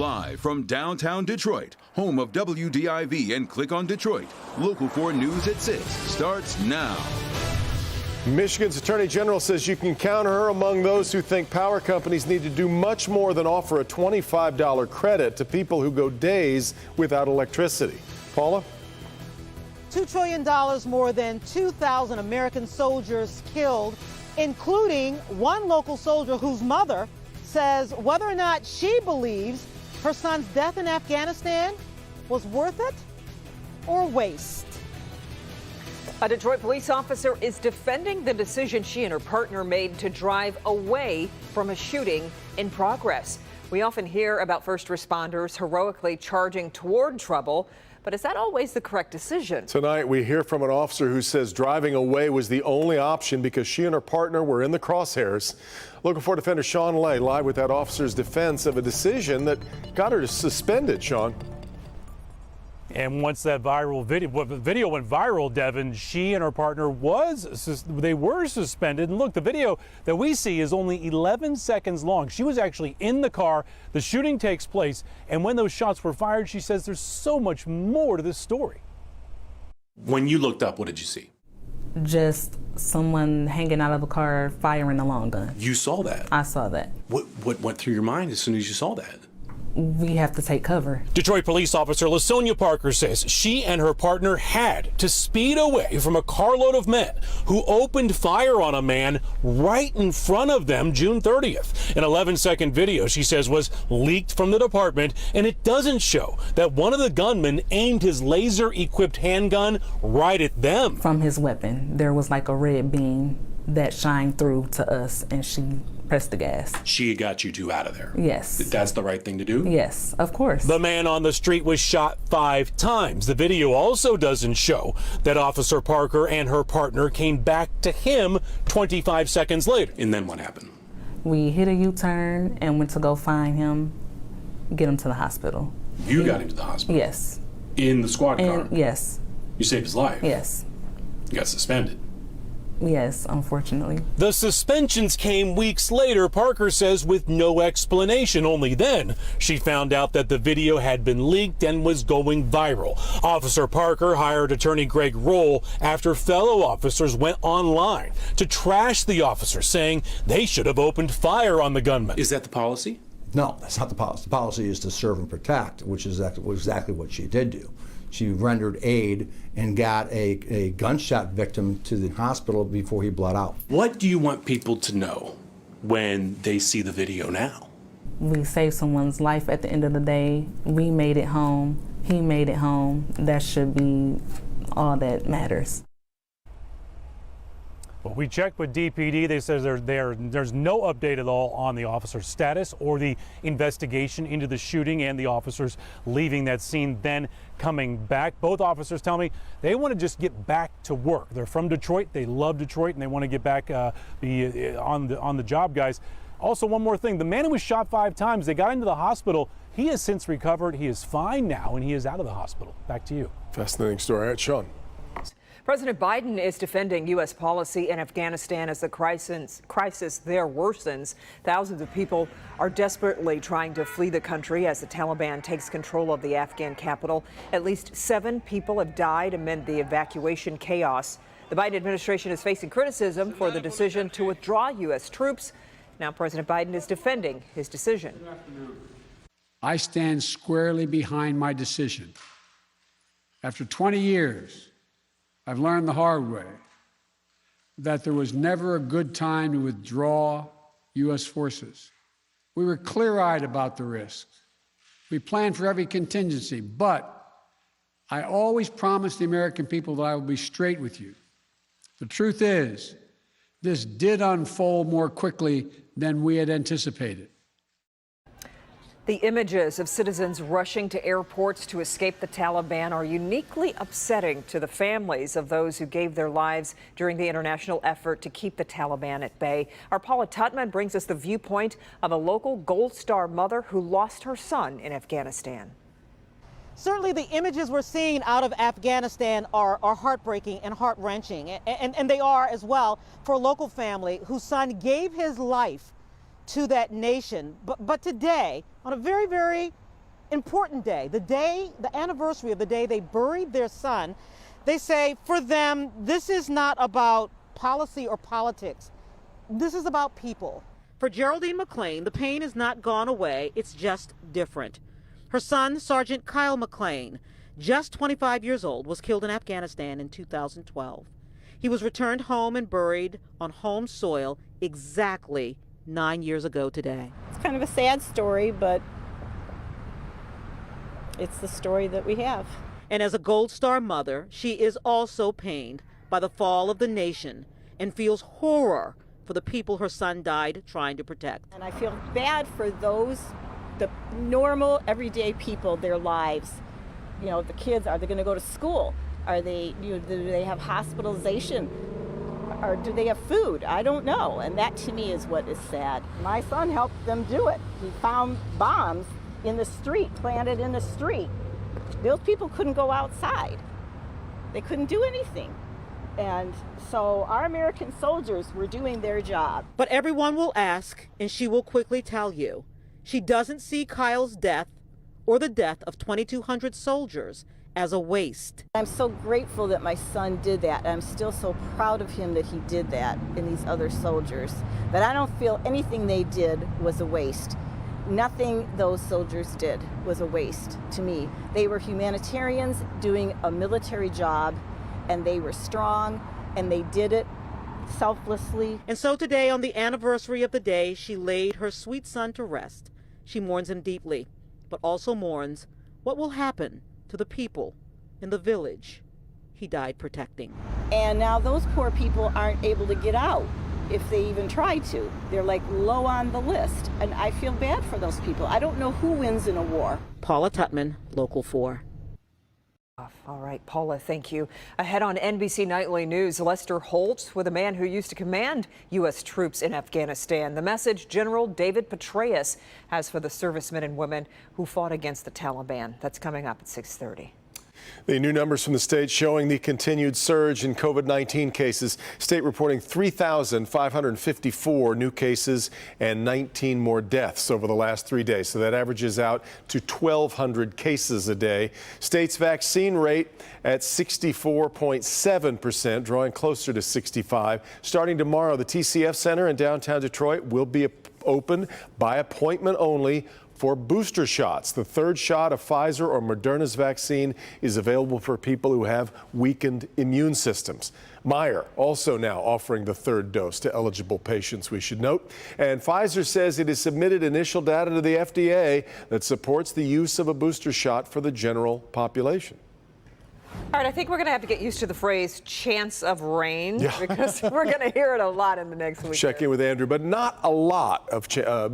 Live from downtown Detroit, home of WDIV and Click on Detroit, Local 4 News at 6 starts now. Michigan's Attorney General says you can count her among those who think power companies need to do much more than offer a $25 credit to people who go days without electricity. Paula? $2 trillion, more than 2,000 American soldiers killed, including one local soldier whose mother says whether or not she believes her son's death in Afghanistan was worth it or waste. A Detroit police officer is defending the decision she and her partner made to drive away from a shooting in progress. We often hear about first responders heroically charging toward trouble, but is that always the correct decision? Tonight, we hear from an officer who says driving away was the only option because she and her partner were in the crosshairs. Local 4 defender Sean Lay live with that officer's defense of a decision that got her suspended, Sean. And once that video went viral, Devin, she and her partner were suspended. And look, the video that we see is only 11 seconds long. She was actually in the car. The shooting takes place. And when those shots were fired, she says there's so much more to this story. When you looked up, what did you see? Just someone hanging out of a car firing a long gun. You saw that? I saw that. What went through your mind as soon as you saw that? We have to take cover. Detroit police officer LaSonia Parker says she and her partner had to speed away from a carload of men who opened fire on a man right in front of them June 30th. An 11-second video, she says, was leaked from the department, and it doesn't show that one of the gunmen aimed his laser-equipped handgun right at them. From his weapon, there was like a red beam that shined through to us, and she pressed the gas. She got you two out of there? Yes. That's the right thing to do? Yes, of course. The man on the street was shot 5 times. The video also doesn't show that Officer Parker and her partner came back to him 25 seconds later. And then what happened? We hit a U-turn and went to go find him, get him to the hospital. You got him to the hospital? Yes. In the squad car? Yes. You saved his life? Yes. You got suspended? Yes, unfortunately. The suspensions came weeks later, Parker says, with no explanation. Only then she found out that the video had been leaked and was going viral. Officer Parker hired attorney Greg Roll after fellow officers went online to trash the officer, saying they should have opened fire on the gunman. Is that the policy? No, that's not the policy. The policy is to serve and protect, which is exactly what she did do. She rendered aid and got a gunshot victim to the hospital before he bled out. What do you want people to know when they see the video now? We saved someone's life at the end of the day. We made it home. He made it home. That should be all that matters. Well, we checked with DPD. They said there's no update at all on the officer's status or the investigation into the shooting and the officers leaving that scene, then coming back. Both officers tell me they want to just get back to work. They're from Detroit. They love Detroit, and they want to get back on the job, guys. Also, one more thing. The man who was shot 5 times, they got into the hospital. He has since recovered. He is fine now, and he is out of the hospital. Back to you. Fascinating story. All right, Sean. President Biden is defending U.S. policy in Afghanistan as the crisis there worsens. Thousands of people are desperately trying to flee the country as the Taliban takes control of the Afghan capital. At least 7 people have died amid the evacuation chaos. The Biden administration is facing criticism for the decision to withdraw U.S. troops. Now President Biden is defending his decision. I stand squarely behind my decision. After 20 years, I've learned the hard way that there was never a good time to withdraw U.S. forces. We were clear-eyed about the risks. We planned for every contingency, but I always promised the American people that I will be straight with you. The truth is, this did unfold more quickly than we had anticipated. The images of citizens rushing to airports to escape the Taliban are uniquely upsetting to the families of those who gave their lives during the international effort to keep the Taliban at bay. Our Paula Tutman brings us the viewpoint of a local Gold Star mother who lost her son in Afghanistan. Certainly the images we're seeing out of Afghanistan are heartbreaking and heart-wrenching, and they are as well for a local family whose son gave his life to that nation. But today, on a very, very important day, the anniversary of the day they buried their son. They say for them, this is not about policy or politics. This is about people. For Geraldine McLean, the pain has not gone away. It's just different. Her son, Sergeant Kyle McLean, just 25 years old, was killed in Afghanistan in 2012. He was returned home and buried on home soil exactly 9 years ago today. It's kind of a sad story, but it's the story that we have. And as a Gold Star mother, she is also pained by the fall of the nation and feels horror for the people her son died trying to protect. And I feel bad for those, the normal, everyday people, their lives. You know, the kids, are they going to go to school? Are they, do they have hospitalization? Or do they have food? I don't know. And that to me is what is sad. My son helped them do it. He found bombs in the street, planted in the street. Those people couldn't go outside. They couldn't do anything. And so our American soldiers were doing their job. But everyone will ask, and she will quickly tell you, she doesn't see Kyle's death or the death of 2,200 soldiers as a waste. I'm so grateful that my son did that. I'm still so proud of him that he did that and these other soldiers. That I don't feel anything they did was a waste. Nothing those soldiers did was a waste to me. They were humanitarians doing a military job, and they were strong, and they did it selflessly. And so today, on the anniversary of the day she laid her sweet son to rest, she mourns him deeply, but also mourns what will happen to the people in the village he died protecting. And now those poor people aren't able to get out if they even try to. They're like low on the list, and I feel bad for those people. I don't know who wins in a war. Paula Tutman, Local 4. All right, Paula, thank you. Ahead on NBC Nightly News, Lester Holt with a man who used to command U.S. troops in Afghanistan. The message General David Petraeus has for the servicemen and women who fought against the Taliban. That's coming up at 6:30. The new numbers from the state showing the continued surge in COVID-19 cases. State reporting 3,554 new cases and 19 more deaths over the last 3 days. So that averages out to 1,200 cases a day. State's vaccine rate at 64.7%, drawing closer to 65. Starting tomorrow, the TCF Center in downtown Detroit will be open by appointment only for booster shots. The third shot of Pfizer or Moderna's vaccine is available for people who have weakened immune systems. Meyer also now offering the third dose to eligible patients, we should note. And Pfizer says it has submitted initial data to the FDA that supports the use of a booster shot for the general population. All right, I think we're going to have to get used to the phrase chance of rain, Yeah. because we're going to hear it a lot in the next week. Check in with Andrew, but not a lot of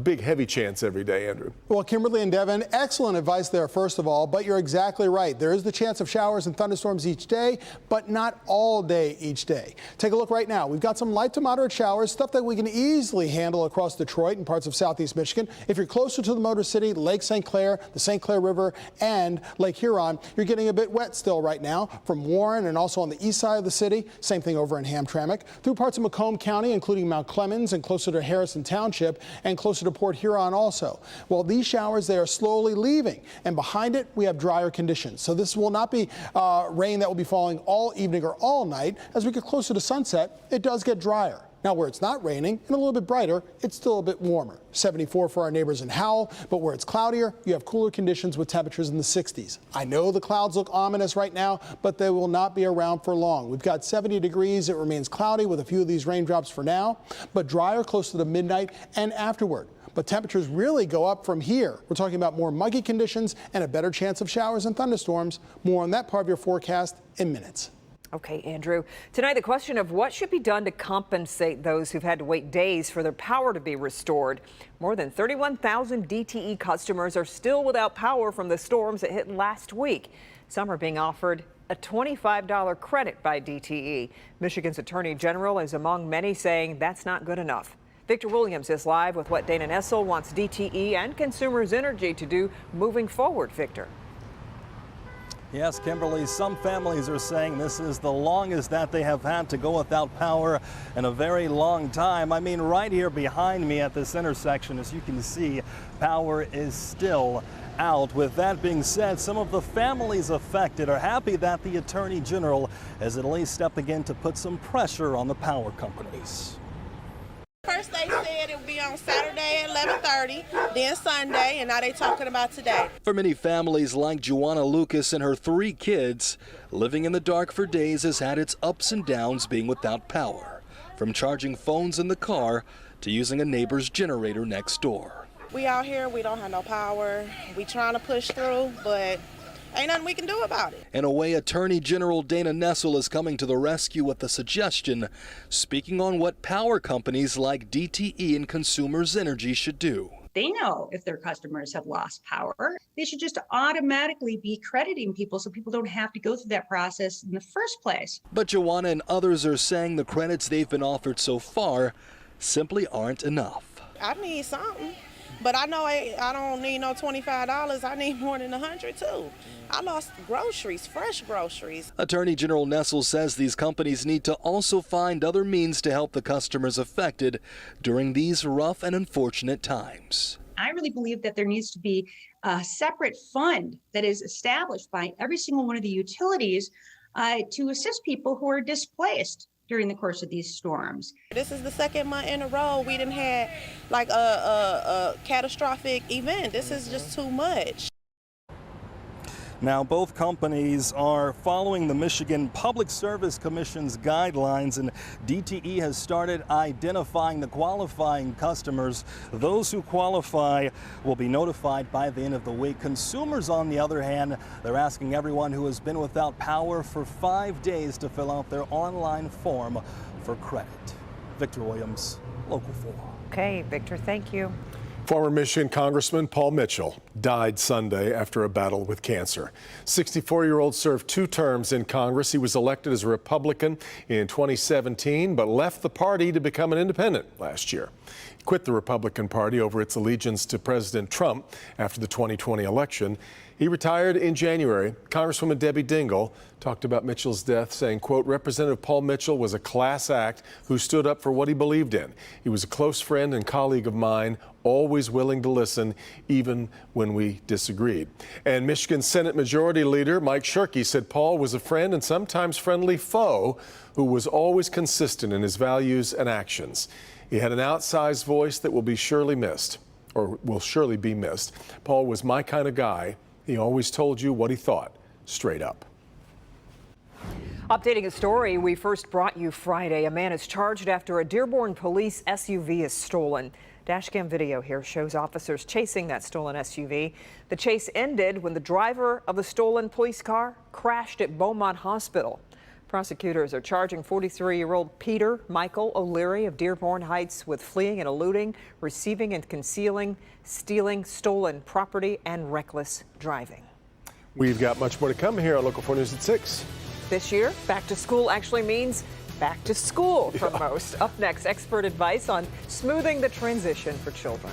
big, heavy chance every day, Andrew. Well, Kimberly and Devin, excellent advice there, first of all, but you're exactly right. There is the chance of showers and thunderstorms each day, but not all day each day. Take a look right now. We've got some light to moderate showers, stuff that we can easily handle across Detroit and parts of southeast Michigan. If you're closer to the Motor City, Lake St. Clair, the St. Clair River, and Lake Huron, you're getting a bit wet still right now from Warren and also on the east side of the city. Same thing over in Hamtramck. Through parts of Macomb County, including Mount Clemens and closer to Harrison Township and closer to Port Huron also. Well, these showers, they are slowly leaving, and behind it, we have drier conditions. So this will not be rain that will be falling all evening or all night. As we get closer to sunset, it does get drier. Now, where it's not raining and a little bit brighter, it's still a bit warmer. 74 for our neighbors in Howell, but where it's cloudier, you have cooler conditions with temperatures in the 60s. I know the clouds look ominous right now, but they will not be around for long. We've got 70 degrees. It remains cloudy with a few of these raindrops for now, but drier close to the midnight and afterward. But temperatures really go up from here. We're talking about more muggy conditions and a better chance of showers and thunderstorms. More on that part of your forecast in minutes. Okay, Andrew. Tonight, the question of what should be done to compensate those who've had to wait days for their power to be restored. More than 31,000 DTE customers are still without power from the storms that hit last week. Some are being offered a $25 credit by DTE. Michigan's Attorney General is among many saying that's not good enough. Victor Williams is live with what Dana Nessel wants DTE and Consumers Energy to do moving forward. Victor. Yes, Kimberly, some families are saying this is the longest that they have had to go without power in a very long time. I mean, right here behind me at this intersection, as you can see, power is still out. With that being said, some of the families affected are happy that the Attorney General is at least stepping in to put some pressure on the power companies. First they said it would be on Saturday at 11:30, then Sunday, and now they're talking about today. For many families like Joanna Lucas and her 3 kids, living in the dark for days has had its ups and downs being without power. From charging phones in the car to using a neighbor's generator next door. We out here, we don't have no power. We trying to push through, but ain't nothing we can do about it. In a way, Attorney General Dana Nessel is coming to the rescue with a suggestion, speaking on what power companies like DTE and Consumers Energy should do. They know if their customers have lost power. They should just automatically be crediting people so people don't have to go through that process in the first place. But Joanna and others are saying the credits they've been offered so far simply aren't enough. I need something, but I know I don't need no $25. I need more than $100 too. I lost groceries, fresh groceries. Attorney General Nessel says these companies need to also find other means to help the customers affected during these rough and unfortunate times. I really believe that there needs to be a separate fund that is established by every single one of the utilities to assist people who are displaced during the course of these storms. This is the second month in a row we didn't have like a catastrophic event. This is just too much. Now, both companies are following the Michigan Public Service Commission's guidelines, and DTE has started identifying the qualifying customers. Those who qualify will be notified by the end of the week. Consumers, on the other hand, they're asking everyone who has been without power for 5 days to fill out their online form for credit. Victor Williams, Local 4. Okay, Victor, thank you. Former Michigan Congressman Paul Mitchell died Sunday after a battle with cancer. 64-year-old served 2 terms in Congress. He was elected as a Republican in 2017, but left the party to become an independent last year. He quit the Republican Party over its allegiance to President Trump after the 2020 election. He retired in January. Congresswoman Debbie Dingell talked about Mitchell's death, saying, quote, Representative Paul Mitchell was a class act who stood up for what he believed in. He was a close friend and colleague of mine, always willing to listen, even when we disagreed. And Michigan Senate Majority Leader Mike Shirkey said Paul was a friend and sometimes friendly foe who was always consistent in his values and actions. He had an outsized voice that will surely be missed. Paul was my kind of guy. He always told you what he thought, straight up. Updating a story we first brought you Friday. A man is charged after a Dearborn police SUV is stolen. Dashcam video here shows officers chasing that stolen SUV. The chase ended when the driver of the stolen police car crashed at Beaumont Hospital. Prosecutors are charging 43-year-old Peter Michael O'Leary of Dearborn Heights with fleeing and eluding, receiving and concealing, stealing stolen property, and reckless driving. We've got much more to come here on Local 4 News at 6. This year, back to school actually means back to school for most. Up next, expert advice on smoothing the transition for children.